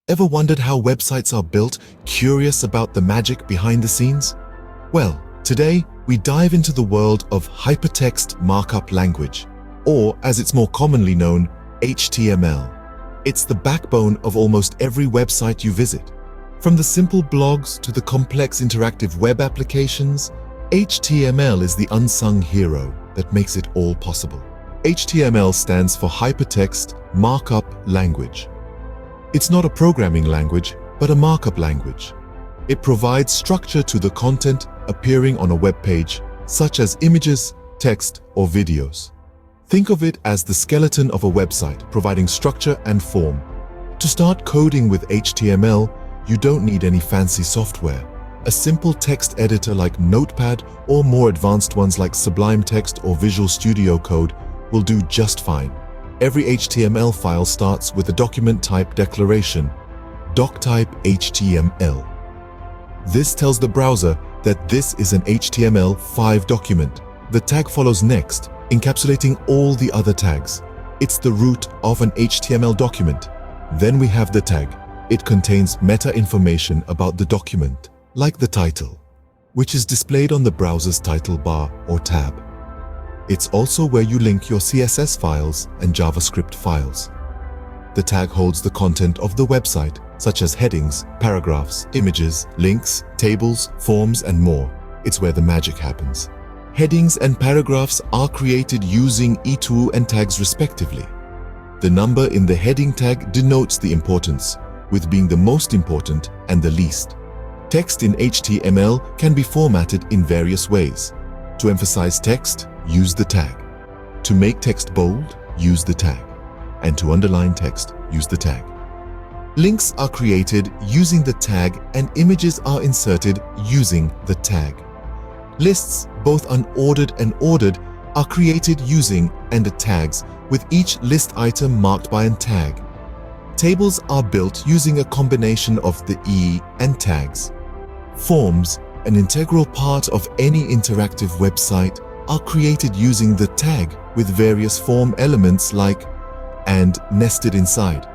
Ever wondered how websites are built, curious about the magic behind the scenes? Well, today we dive into the world of hypertext markup language, or as it's more commonly known, HTML. It's the backbone of almost every website you visit. From the simple blogs to the complex interactive web applications, HTML is the unsung hero that makes it all possible. HTML stands for Hypertext Markup Language. It's not a programming language, but a markup language. It provides structure to the content appearing on a web page, such as images, text, or videos. Think of it as the skeleton of a website, providing structure and form. To start coding with HTML, you don't need any fancy software. A simple text editor like Notepad or more advanced ones like Sublime Text or Visual Studio Code will do just fine. Every HTML file starts with a document type declaration, doctype HTML. This tells the browser that this is an HTML5 document. The tag follows next, encapsulating all the other tags. It's the root of an HTML document. Then we have the tag. It contains meta information about the document, like the title, which is displayed on the browser's title bar or tab. It's also where you link your CSS files and JavaScript files. The tag holds the content of the website, such as headings, paragraphs, images, links, tables, forms, and more. It's where the magic happens. Headings and paragraphs are created using e2 and tags respectively. The number in the heading tag denotes the importance, with being the most important and the least. Text in HTML can be formatted in various ways. To emphasize text, use the tag. To make text bold, use the tag. And to underline text, use the tag. Links are created using the tag and images are inserted using the tag. Lists, both unordered and ordered, are created using and the tags, with each list item marked by a tag. Tables are built using a combination of the E and tags. Forms, an integral part of any interactive website, are created using the tag with various form elements like and nested inside.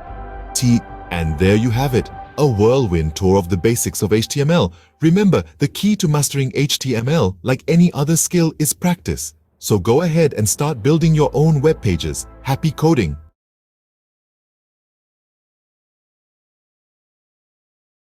And there you have it, a whirlwind tour of the basics of HTML. Remember, the key to mastering HTML, like any other skill, is practice. So go ahead and start building your own web pages. Happy coding!